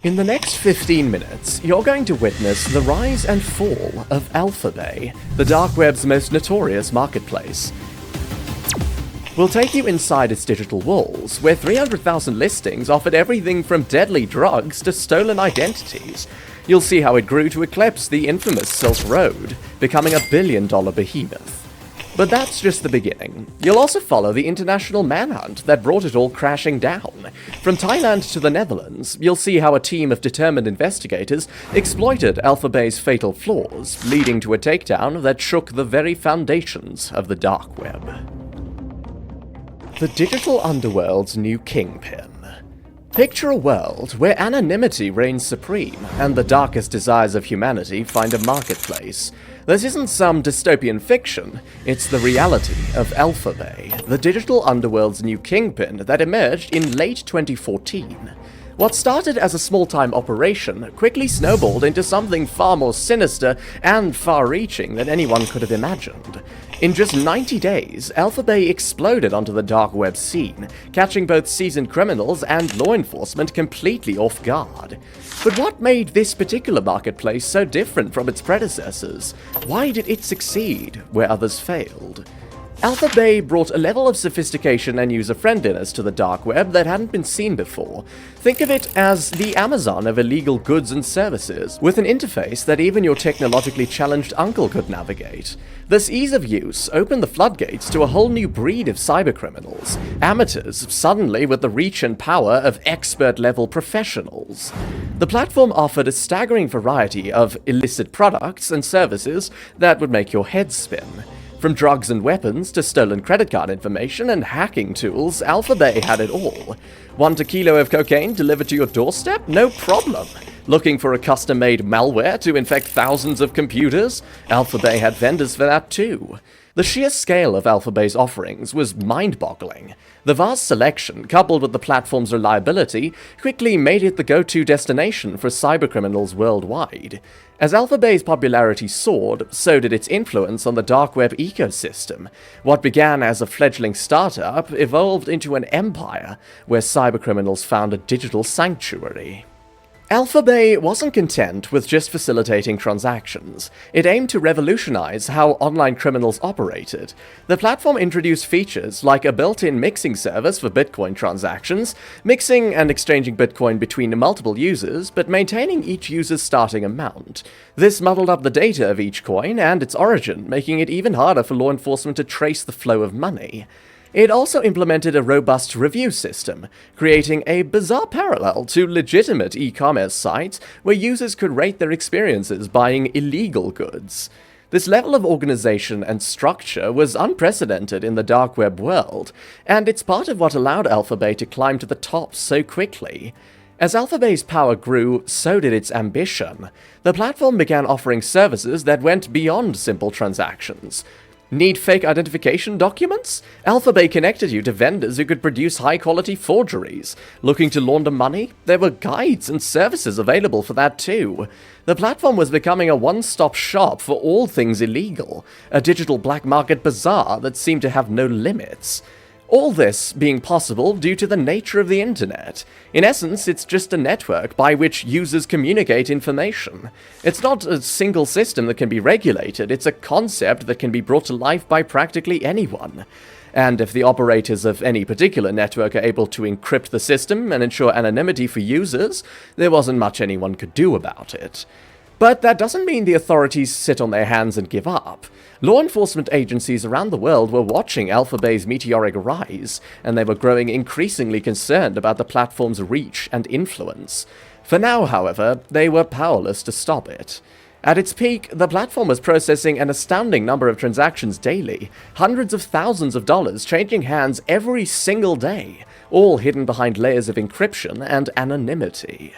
In the next 15 minutes, you're going to witness the rise and fall of Alphabay, the dark web's most notorious marketplace. We'll take you inside its digital walls, where 300,000 listings offered everything from deadly drugs to stolen identities. You'll see how it grew to eclipse the infamous Silk Road, becoming a billion-dollar behemoth. But that's just the beginning. You'll also follow the international manhunt that brought it all crashing down. From Thailand to the Netherlands, you'll see how a team of determined investigators exploited Alphabay's fatal flaws, leading to a takedown that shook the very foundations of the dark web. The digital underworld's new kingpin. Picture a world where anonymity reigns supreme and the darkest desires of humanity find a marketplace. This isn't some dystopian fiction, it's the reality of Alphabay, the digital underworld's new kingpin that emerged in late 2014. What started as a small-time operation quickly snowballed into something far more sinister and far-reaching than anyone could have imagined. In just 90 days, Alphabay exploded onto the dark web scene, catching both seasoned criminals and law enforcement completely off guard. But what made this particular marketplace so different from its predecessors? Why did it succeed where others failed? Alphabay brought a level of sophistication and user-friendliness to the dark web that hadn't been seen before. Think of it as the Amazon of illegal goods and services, with an interface that even your technologically challenged uncle could navigate. This ease of use opened the floodgates to a whole new breed of cybercriminals, amateurs suddenly with the reach and power of expert-level professionals. The platform offered a staggering variety of illicit products and services that would make your head spin. From drugs and weapons to stolen credit card information and hacking tools, Alphabay had it all. Want a kilo of cocaine delivered to your doorstep? No problem. Looking for a custom-made malware to infect thousands of computers? Alphabay had vendors for that too. The sheer scale of Alphabay's offerings was mind-boggling. The vast selection, coupled with the platform's reliability, quickly made it the go-to destination for cybercriminals worldwide. As Alphabay's popularity soared, so did its influence on the dark web ecosystem. What began as a fledgling startup evolved into an empire, where cybercriminals found a digital sanctuary. Alphabay wasn't content with just facilitating transactions. It aimed to revolutionize how online criminals operated. The platform introduced features like a built-in mixing service for Bitcoin transactions, mixing and exchanging Bitcoin between multiple users, but maintaining each user's starting amount. This muddled up the data of each coin and its origin, making it even harder for law enforcement to trace the flow of money. It also implemented a robust review system, creating a bizarre parallel to legitimate e-commerce sites where users could rate their experiences buying illegal goods. This level of organization and structure was unprecedented in the dark web world, and it's part of what allowed Alphabay to climb to the top so quickly. As Alphabay's power grew, so did its ambition. The platform began offering services that went beyond simple transactions. Need fake identification documents? Alphabay connected you to vendors who could produce high-quality forgeries. Looking to launder money? There were guides and services available for that too. The platform was becoming a one-stop shop for all things illegal, a digital black market bazaar that seemed to have no limits. All this being possible due to the nature of the internet. In essence, it's just a network by which users communicate information. It's not a single system that can be regulated, it's a concept that can be brought to life by practically anyone. And if the operators of any particular network are able to encrypt the system and ensure anonymity for users, there wasn't much anyone could do about it. But that doesn't mean the authorities sit on their hands and give up. Law enforcement agencies around the world were watching Alphabay's meteoric rise, and they were growing increasingly concerned about the platform's reach and influence. For now, however, they were powerless to stop it. At its peak, the platform was processing an astounding number of transactions daily, hundreds of thousands of dollars changing hands every single day, all hidden behind layers of encryption and anonymity.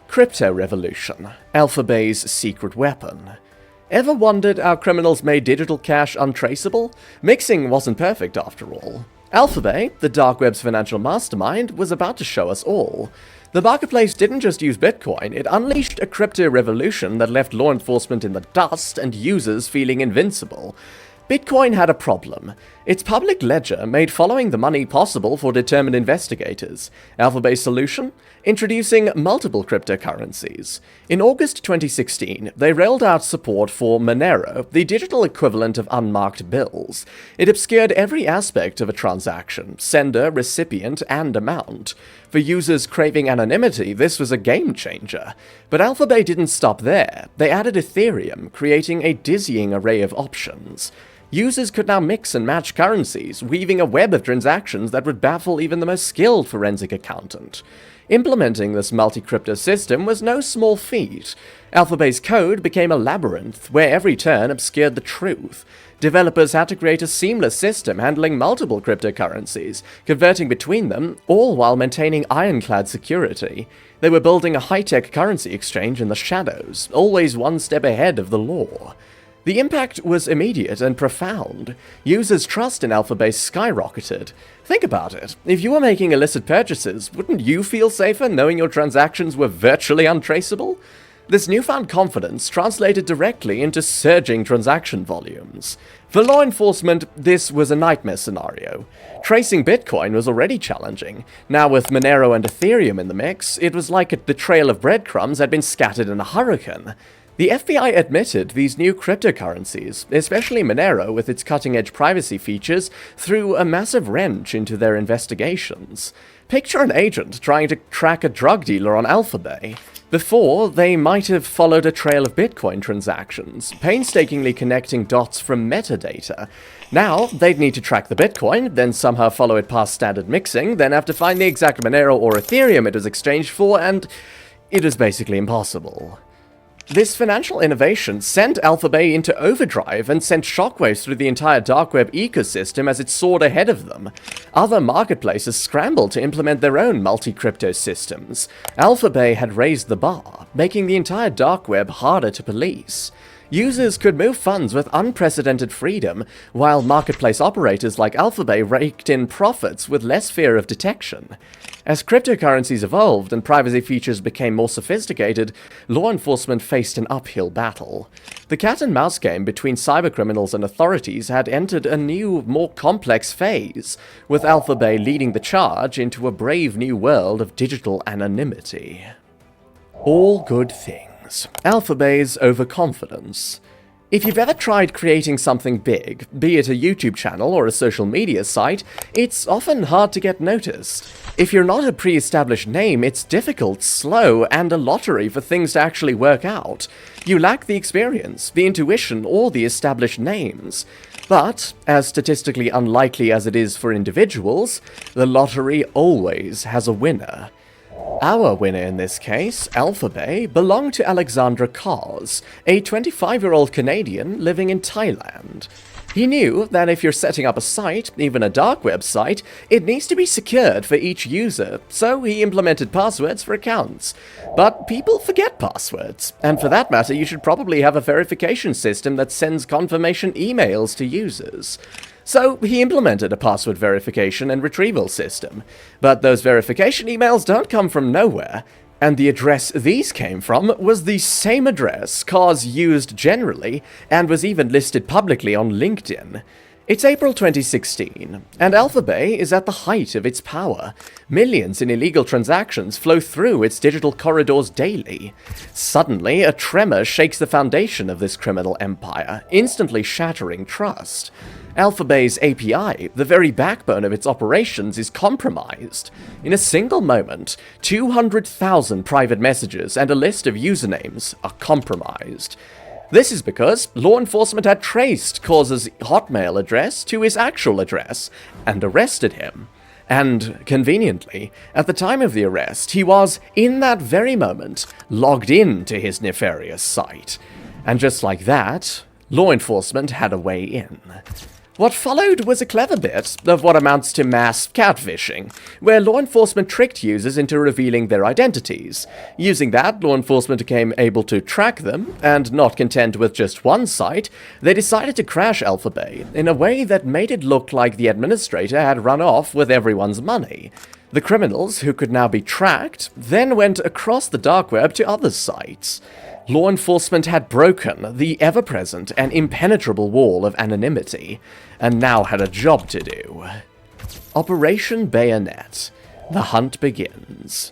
Crypto Revolution, Alphabay's secret weapon. Ever wondered how criminals made digital cash untraceable? Mixing wasn't perfect after all. Alphabay, the dark web's financial mastermind, was about to show us all. The marketplace didn't just use Bitcoin, it unleashed a crypto revolution that left law enforcement in the dust and users feeling invincible. Bitcoin had a problem. Its public ledger made following the money possible for determined investigators. Alphabay's solution? Introducing multiple cryptocurrencies. In August 2016, they rolled out support for Monero, the digital equivalent of unmarked bills. It obscured every aspect of a transaction, sender, recipient, and amount. For users craving anonymity, this was a game changer. But Alphabay didn't stop there. They added Ethereum, creating a dizzying array of options. Users could now mix and match currencies, weaving a web of transactions that would baffle even the most skilled forensic accountant. Implementing this multi-crypto system was no small feat. Alphabay's code became a labyrinth, where every turn obscured the truth. Developers had to create a seamless system handling multiple cryptocurrencies, converting between them, all while maintaining ironclad security. They were building a high-tech currency exchange in the shadows, always one step ahead of the law. The impact was immediate and profound. Users' trust in Alphabay skyrocketed. Think about it. If you were making illicit purchases, wouldn't you feel safer knowing your transactions were virtually untraceable? This newfound confidence translated directly into surging transaction volumes. For law enforcement, this was a nightmare scenario. Tracing Bitcoin was already challenging. Now with Monero and Ethereum in the mix, it was like the trail of breadcrumbs had been scattered in a hurricane. The FBI admitted these new cryptocurrencies, especially Monero with its cutting-edge privacy features, threw a massive wrench into their investigations. Picture an agent trying to track a drug dealer on Alphabay. Before, they might have followed a trail of Bitcoin transactions, painstakingly connecting dots from metadata. Now, they'd need to track the Bitcoin, then somehow follow it past standard mixing, then have to find the exact Monero or Ethereum it was exchanged for, and it was basically impossible. This financial innovation sent Alphabay into overdrive and sent shockwaves through the entire dark web ecosystem as it soared ahead of them. Other marketplaces scrambled to implement their own multi-crypto systems. Alphabay had raised the bar, making the entire dark web harder to police. Users could move funds with unprecedented freedom, while marketplace operators like Alphabay raked in profits with less fear of detection. As cryptocurrencies evolved and privacy features became more sophisticated, law enforcement faced an uphill battle. The cat-and-mouse game between cybercriminals and authorities had entered a new, more complex phase, with Alphabay leading the charge into a brave new world of digital anonymity. All good things. Alphabay's overconfidence. If you've ever tried creating something big, be it a YouTube channel or a social media site, it's often hard to get noticed. If you're not a pre-established name, it's difficult, slow, and a lottery for things to actually work out. You lack the experience, the intuition, or the established names. But, as statistically unlikely as it is for individuals, the lottery always has a winner. Our winner in this case, Alphabay, belonged to Alexandra Kars, a 25-year-old Canadian living in Thailand. He knew that if you're setting up a site, even a dark web site, it needs to be secured for each user, so he implemented passwords for accounts. But people forget passwords, and for that matter, you should probably have a verification system that sends confirmation emails to users. So he implemented a password verification and retrieval system. But those verification emails don't come from nowhere, and the address these came from was the same address Kars used generally, and was even listed publicly on LinkedIn. It's April 2016, and Alphabay is at the height of its power. Millions in illegal transactions flow through its digital corridors daily. Suddenly, a tremor shakes the foundation of this criminal empire, instantly shattering trust. Alphabay's API, the very backbone of its operations, is compromised. In a single moment, 200,000 private messages and a list of usernames are compromised. This is because law enforcement had traced Kars' Hotmail address to his actual address and arrested him. And, conveniently, at the time of the arrest, he was, in that very moment, logged in to his nefarious site. And just like that, law enforcement had a way in. What followed was a clever bit of what amounts to mass catfishing, where law enforcement tricked users into revealing their identities. Using that, law enforcement became able to track them, and not content with just one site, they decided to crash Alphabay in a way that made it look like the administrator had run off with everyone's money. The criminals, who could now be tracked, then went across the dark web to other sites. law enforcement had broken the ever-present and impenetrable wall of anonymity, and now had a job to do. Operation Bayonet. The hunt begins.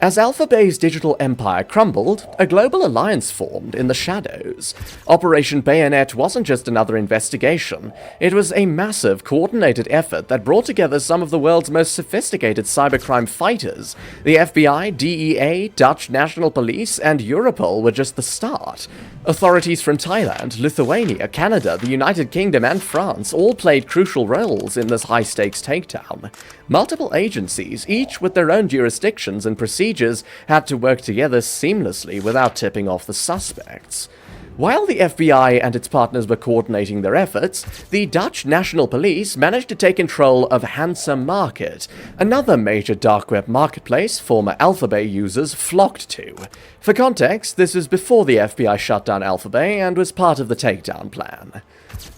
As Alphabay's digital empire crumbled, a global alliance formed in the shadows. Operation Bayonet wasn't just another investigation, it was a massive, coordinated effort that brought together some of the world's most sophisticated cybercrime fighters. The FBI, DEA, Dutch National Police, and Europol were just the start. Authorities from Thailand, Lithuania, Canada, the United Kingdom, and France all played crucial roles in this high-stakes takedown. Multiple agencies, each with their own jurisdictions and procedures, had to work together seamlessly without tipping off the suspects. While the FBI and its partners were coordinating their efforts, the Dutch National Police managed to take control of Hansa Market, another major dark web marketplace former Alphabay users flocked to. For context, this is before the FBI shut down Alphabay and was part of the takedown plan.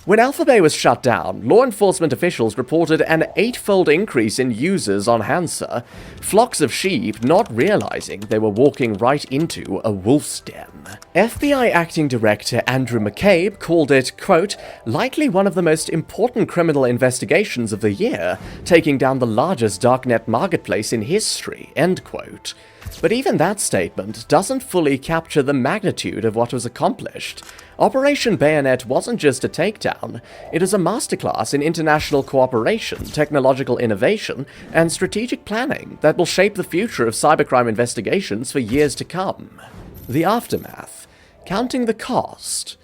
When Alphabay was shut down, law enforcement officials reported an 8-fold increase in users on Hansa, flocks of sheep not realizing they were walking right into a wolf's den. FBI Acting Director Andrew McCabe called it, quote, likely one of the most important criminal investigations of the year, taking down the largest darknet marketplace in history, end quote. But even that statement doesn't fully capture the magnitude of what was accomplished. Operation Bayonet wasn't just a takedown, it is a masterclass in international cooperation, technological innovation, and strategic planning that will shape the future of cybercrime investigations for years to come. The aftermath. Counting the cost.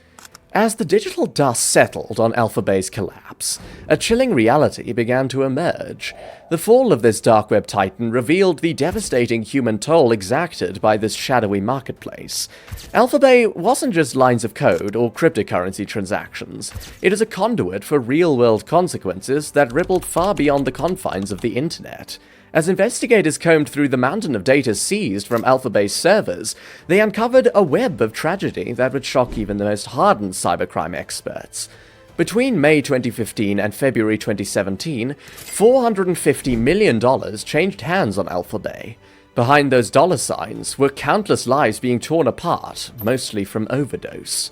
As the digital dust settled on Alphabay's collapse, a chilling reality began to emerge. The fall of this dark web titan revealed the devastating human toll exacted by this shadowy marketplace. Alphabay wasn't just lines of code or cryptocurrency transactions. It is a conduit for real-world consequences that rippled far beyond the confines of the internet. As investigators combed through the mountain of data seized from Alphabay's servers, they uncovered a web of tragedy that would shock even the most hardened cybercrime experts. Between May 2015 and February 2017, $450 million changed hands on Alphabay. Behind those dollar signs were countless lives being torn apart, mostly from overdose.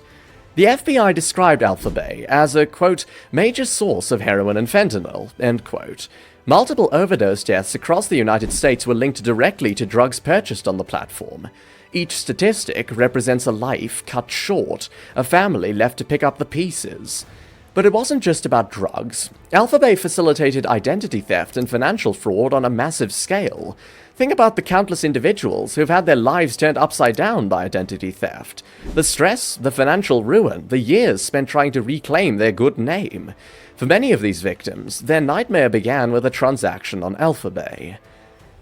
The FBI described Alphabay as a, quote, major source of heroin and fentanyl, end quote. Multiple overdose deaths across the United States were linked directly to drugs purchased on the platform. Each statistic represents a life cut short, a family left to pick up the pieces. But it wasn't just about drugs. Alphabay facilitated identity theft and financial fraud on a massive scale. Think about the countless individuals who've had their lives turned upside down by identity theft. The stress, the financial ruin, the years spent trying to reclaim their good name. For many of these victims, their nightmare began with a transaction on Alphabay.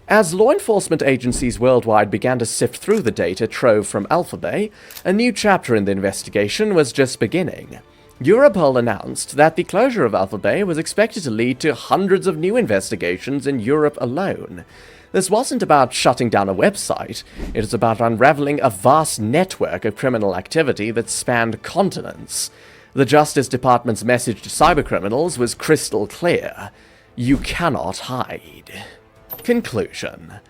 As law enforcement agencies worldwide began to sift through the data trove from Alphabay, a new chapter in the investigation was just beginning. Europol announced that the closure of Alphabay was expected to lead to hundreds of new investigations in Europe alone. This wasn't about shutting down a website, it was about unraveling a vast network of criminal activity that spanned continents. The Justice Department's message to cybercriminals was crystal clear. You cannot hide. Conclusion.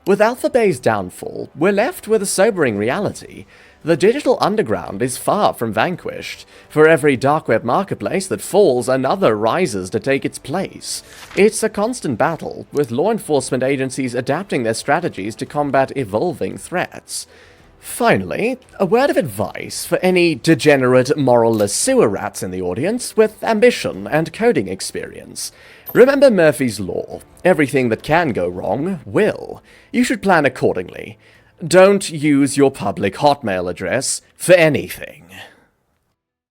With Alphabay's downfall, we're left with a sobering reality. The digital underground is far from vanquished. For every dark web marketplace that falls, another rises to take its place. It's a constant battle, with law enforcement agencies adapting their strategies to combat evolving threats. Finally, a word of advice for any degenerate, moralless sewer rats in the audience with ambition and coding experience. Remember Murphy's Law. Everything that can go wrong will. You should plan accordingly. Don't use your public Hotmail address for anything.